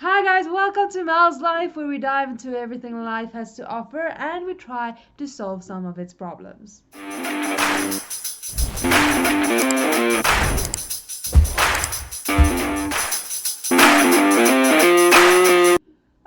Hi guys, welcome to Mel's Life, where we dive into everything life has to offer and we try to solve some of its problems.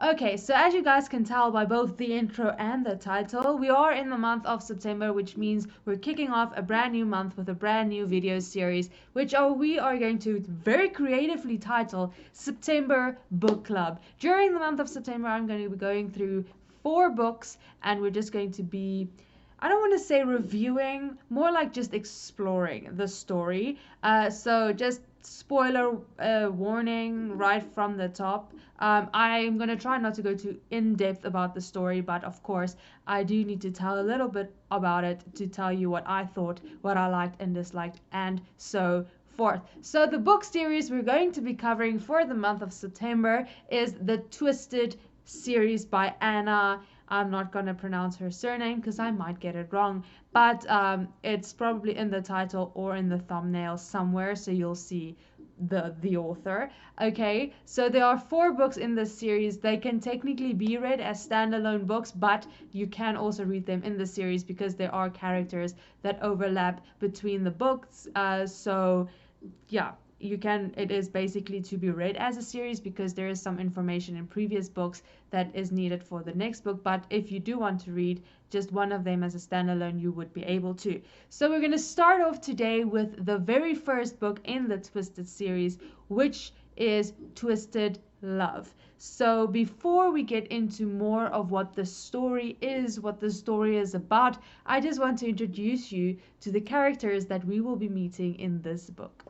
Okay, so as you guys can tell by both the intro and the title, we are in the month of September, which means we're kicking off a brand new month with a brand new video series, which we are going to very creatively title September Book Club. During the month of September, I'm going to be going through 4 books, and we're just going to be, I don't want to say reviewing, more like just exploring the story. So just spoiler warning right from the top. I'm going to try not to go too in-depth about the story, but of course I do need to tell a little bit about it to tell you what I thought, what I liked and disliked, and so forth. So the book series we're going to be covering for the month of September is the Twisted series by Ana. I'm not going to pronounce her surname because I might get it wrong, but it's probably in the title or in the thumbnail somewhere, so you'll see the author. Okay, so there are 4 books in this series. They can technically be read as standalone books, but you can also read them in the series because there are characters that overlap between the books. So yeah, it is basically to be read as a series because there is some information in previous books that is needed for the next book. But if you do want to read just one of them as a standalone, you would be able to. So we're going to start off today with the very first book in the Twisted series, which is Twisted Love. So before we get into more of what the story is, what the story is about, I just want to introduce you to the characters that we will be meeting in this book.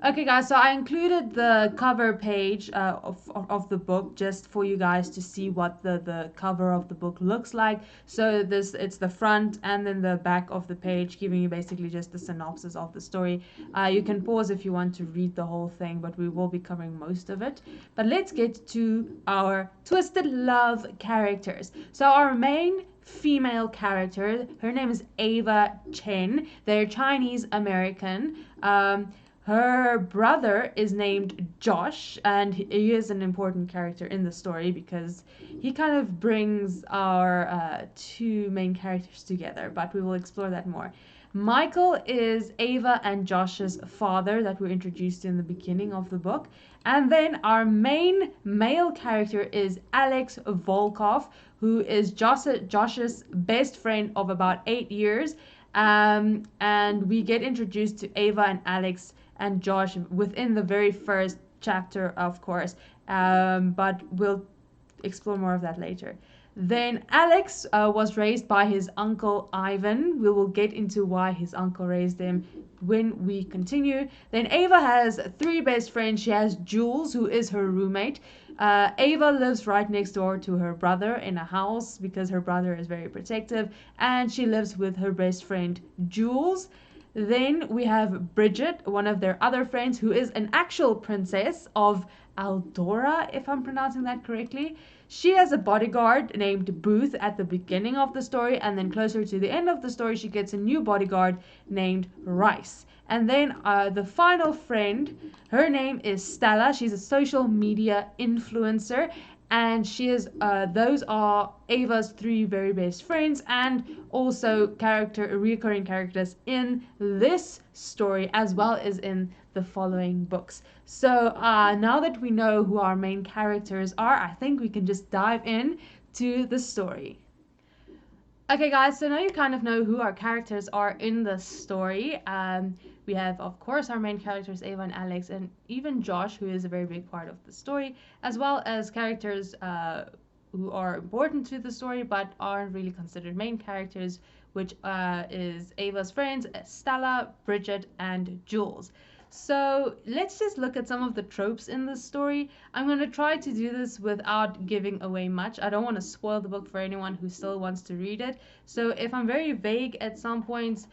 Okay guys, so I included the cover page of the book just for you guys to see what the cover of the book looks like. So it's the front and then the back of the page, giving you basically just the synopsis of the story. You can pause if you want to read the whole thing, but we will be covering most of it. But let's get to our Twisted Love characters. So our main female character, her name is Ava Chen. They're Chinese American. Her brother is named Josh, and he is an important character in the story because he kind of brings our 2 main characters together, but we will explore that more. Michael is Ava and Josh's father that we're introduced in the beginning of the book. And then our main male character is Alex Volkov, who is Josh's best friend of about 8 years. And we get introduced to Ava and Alex and Josh within the very first chapter, of course, but we'll explore more of that later. Then Alex was raised by his uncle Ivan. We will get into why his uncle raised him when we continue. Then Ava has 3 best friends. She has Jules, who is her roommate. Ava lives right next door to her brother in a house because her brother is very protective, and she lives with her best friend Jules. Then we have Bridget, one of their other friends, who is an actual princess of Aldora, if I'm pronouncing that correctly. She has a bodyguard named Booth at the beginning of the story, and then closer to the end of the story, she gets a new bodyguard named Rice. And then the final friend, her name is Stella. She's a social media influencer, and those are Ava's 3 very best friends, and also recurring characters in this story as well as in the following books. So now that we know who our main characters are, I think we can just dive in to the story. Okay guys, so now you kind of know who our characters are in the story. We have, of course, our main characters, Ava and Alex, and even Josh, who is a very big part of the story, as well as characters who are important to the story but aren't really considered main characters, which is Ava's friends, Stella, Bridget, and Jules. So let's just look at some of the tropes in this story. I'm going to try to do this without giving away much. I don't want to spoil the book for anyone who still wants to read it. So if I'm very vague at some points,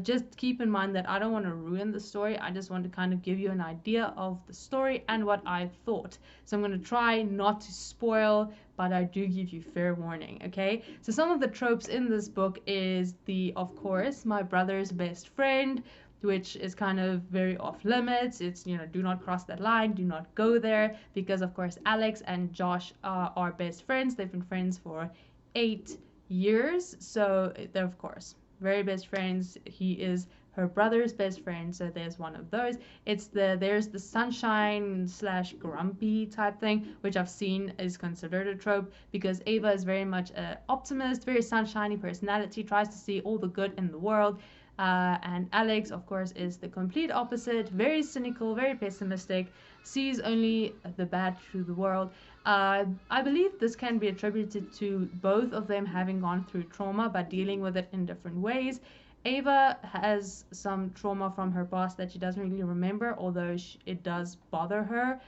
just keep in mind that I don't want to ruin the story. I just want to kind of give you an idea of the story and what I thought. So I'm going to try not to spoil, but I do give you fair warning, okay? So some of the tropes in this book is of course, my brother's best friend, which is kind of very off limits. It's, do not cross that line, do not go there, because of course Alex and Josh are best friends. They've been friends for 8 years, so they're of course very best friends. He is her brother's best friend, so there's one of those. There's the sunshine slash grumpy type thing, which I've seen is considered a trope, because Ava is very much an optimist, very sunshiny personality, tries to see all the good in the world. And Alex, of course, is the complete opposite, very cynical, very pessimistic, sees only the bad through the world. I believe this can be attributed to both of them having gone through trauma, but dealing with it in different ways. Ava has some trauma from her past that she doesn't really remember, although it does bother her.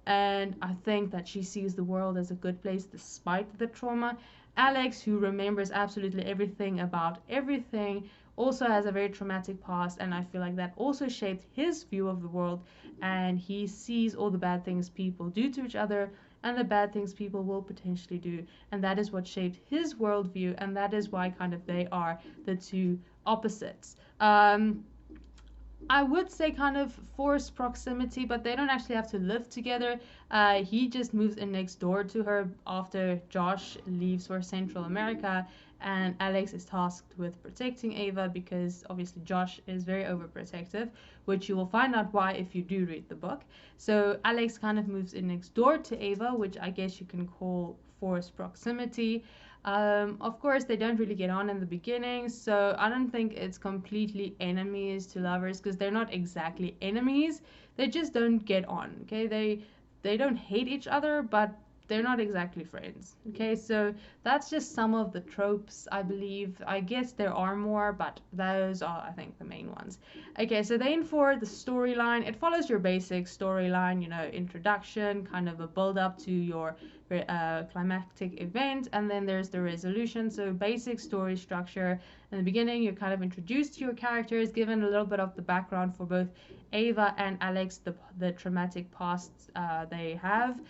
And I think that she sees the world as a good place despite the trauma. Alex, who remembers absolutely everything about everything, also has a very traumatic past, and I feel like that also shaped his view of the world, and he sees all the bad things people do to each other and the bad things people will potentially do, and that is what shaped his worldview, and that is why kind of they are the two opposites. I would say kind of forced proximity, but they don't actually have to live together. He just moves in next door to her after Josh leaves for Central America, and Alex is tasked with protecting Ava because obviously Josh is very overprotective, which you will find out why if you do read the book. So Alex kind of moves in next door to Ava, which I guess you can call forced proximity. Of course, they don't really get on in the beginning, so I don't think it's completely enemies to lovers, because they're not exactly enemies. They just don't get on. Okay, they don't hate each other, but they're not exactly friends. Okay, so that's just some of the tropes, I believe. I guess there are more, but those are, I think, the main ones. Okay, so then for the storyline, it follows your basic storyline, introduction, kind of a build up to your climactic event, and then there's the resolution. So basic story structure. In the beginning, you're kind of introduced to your characters, given a little bit of the background for both Ava and Alex, the traumatic pasts they have.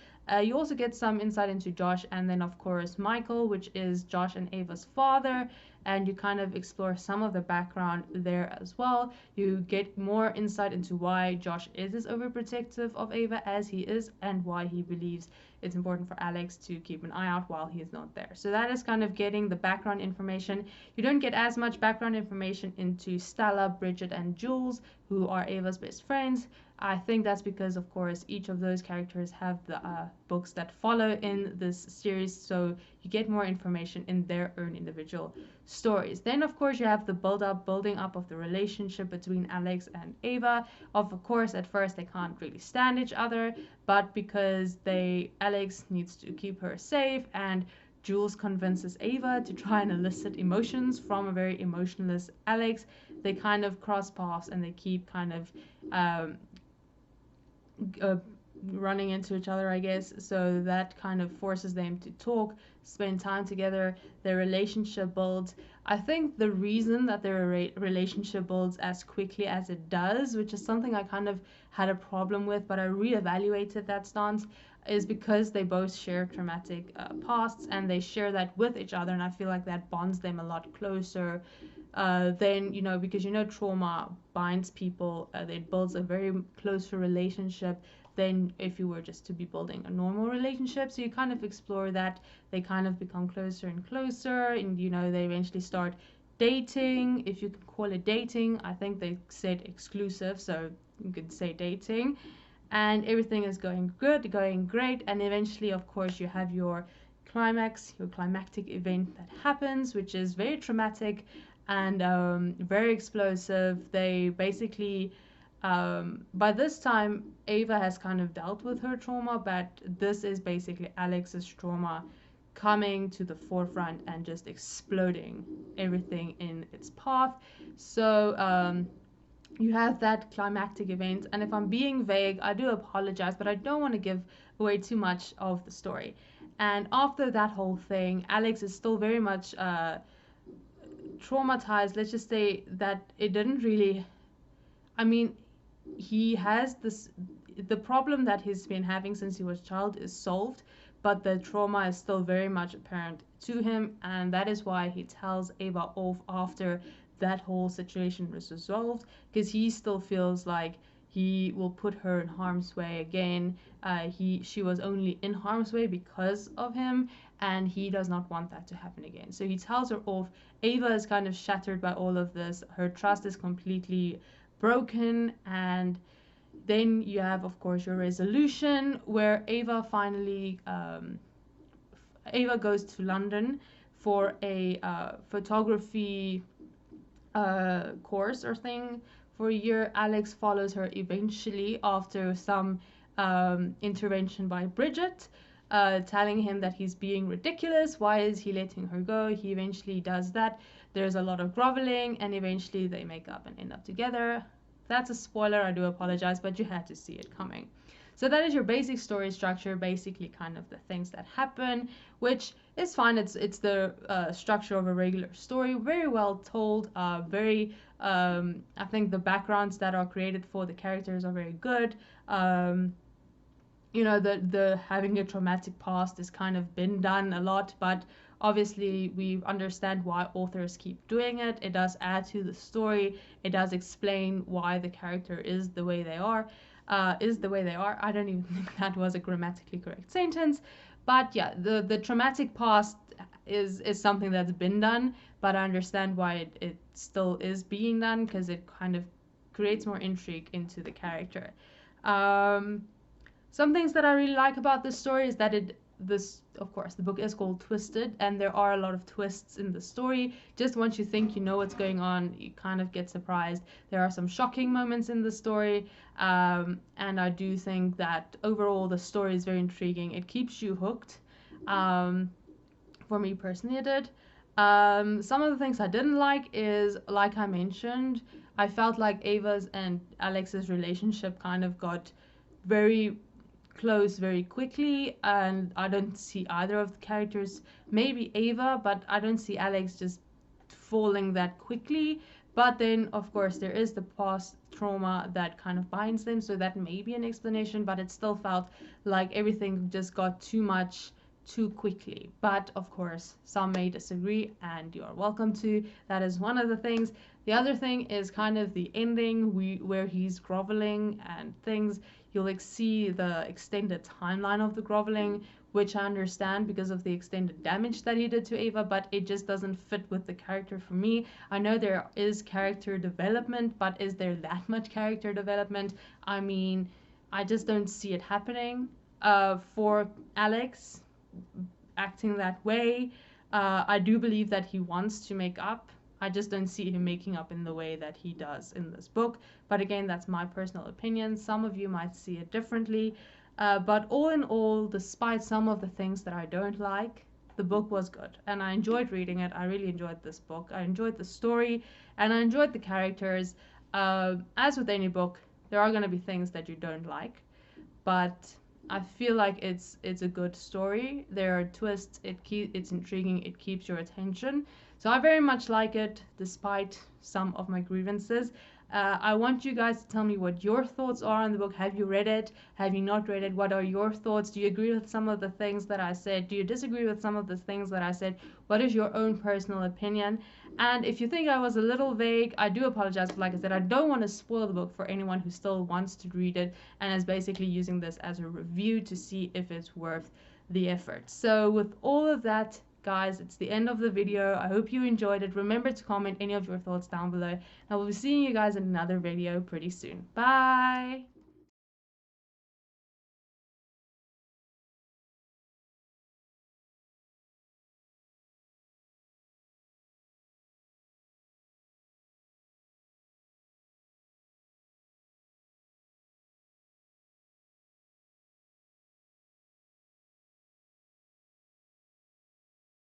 You also get some insight into Josh, and then of course Michael, which is Josh and Ava's father, and you kind of explore some of the background there as well. You get more insight into why Josh is as overprotective of Ava as he is, and why he believes it's important for Alex to keep an eye out while he's not there. So that is kind of getting the background information. You don't get as much background information into Stella, Bridget, and Jules, who are Ava's best friends. I think that's because, of course, each of those characters have the books that follow in this series, so you get more information in their own individual stories. Then, of course, you have the building up of the relationship between Alex and Ava. Of course, at first they can't really stand each other, but because Alex needs to keep her safe, and Jules convinces Ava to try and elicit emotions from a very emotionless Alex, they kind of cross paths and they keep kind of running into each other, I guess. So that kind of forces them to talk, spend time together. Their relationship builds. I think the reason that their relationship builds as quickly as it does, which is something I kind of had a problem with, but I reevaluated that stance, is because they both share traumatic pasts, and they share that with each other, and I feel like that bonds them a lot closer. Then, because trauma binds people, it builds a very closer relationship than if you were just to be building a normal relationship. So you kind of explore that. They kind of become closer and closer, and they eventually start dating, if you could call it dating. I think they said exclusive, so you could say dating, and everything is going good, going great, and eventually, of course, you have your climax, your climactic event that happens, which is very traumatic and very explosive. They basically, by this time, Ava has kind of dealt with her trauma, but this is basically Alex's trauma coming to the forefront and just exploding everything in its path. So you have that climactic event, and if I'm being vague, I do apologize, but I don't want to give away too much of the story. And after that whole thing, Alex is still very much traumatized. Let's just say that it didn't really, I mean, he has the problem that he's been having since he was a child is solved, but the trauma is still very much apparent to him, and that is why he tells Ava off after that whole situation was resolved, because he still feels like he will put her in harm's way again. She was only in harm's way because of him, and he does not want that to happen again. So he tells her off. Ava is kind of shattered by all of this. Her trust is completely broken, and then you have, of course, your resolution, where Ava finally Ava goes to London for a photography course or thing for a year. Alex follows her eventually after some intervention by Bridget, telling him that he's being ridiculous. Why is he letting her go? He eventually does that. There's a lot of groveling, and eventually they make up and end up together. That's a spoiler, I do apologize, but you had to see it coming. So that is your basic story structure, basically kind of the things that happen, which is fine. It's the structure of a regular story, very well told, I think the backgrounds that are created for the characters are very good. You know, the having a traumatic past is kind of been done a lot, but obviously we understand why authors keep doing it. It does add to the story. It does explain why the character is the way they are. I don't even think that was a grammatically correct sentence, but yeah, the traumatic past is something that's been done, but I understand why it still is being done, because it kind of creates more intrigue into the character. Some things that I really like about this story is that of course, the book is called Twisted, and there are a lot of twists in the story. Just once you think you know what's going on, you kind of get surprised. There are some shocking moments in the story, and I do think that overall the story is very intriguing. It keeps you hooked. For me personally, it did. Some of the things I didn't like is, like I mentioned, I felt like Ava's and Alex's relationship kind of got very close very quickly, and I don't see either of the characters, maybe Ava, but I don't see Alex just falling that quickly. But then of course there is the past trauma that kind of binds them, so that may be an explanation, but it still felt like everything just got too much too quickly. But of course some may disagree, and you are welcome to. That is one of the things. The other thing is kind of the ending, where he's groveling and things. You'll like see the extended timeline of the groveling, which I understand because of the extended damage that he did to Ava, but it just doesn't fit with the character for me. I know there is character development, but is there that much character development? I mean, I just don't see it happening. For Alex acting that way, I do believe that he wants to make up. I just don't see him making up in the way that he does in this book. But again, that's my personal opinion. Some of you might see it differently. But all in all, despite some of the things that I don't like, the book was good. And I enjoyed reading it. I really enjoyed this book. I enjoyed the story, and I enjoyed the characters. As with any book, there are going to be things that you don't like. But I feel like it's a good story. There are twists. It's intriguing. It keeps your attention. So I very much like it, despite some of my grievances. I want you guys to tell me what your thoughts are on the book. Have you read it? Have you not read it? What are your thoughts? Do you agree with some of the things that I said? Do you disagree with some of the things that I said? What is your own personal opinion? And if you think I was a little vague, I do apologize. But like I said, I don't want to spoil the book for anyone who still wants to read it and is basically using this as a review to see if it's worth the effort. So with all of that, guys, it's the end of the video. I hope you enjoyed it. Remember to comment any of your thoughts down below. I will be seeing you guys in another video pretty soon. Bye!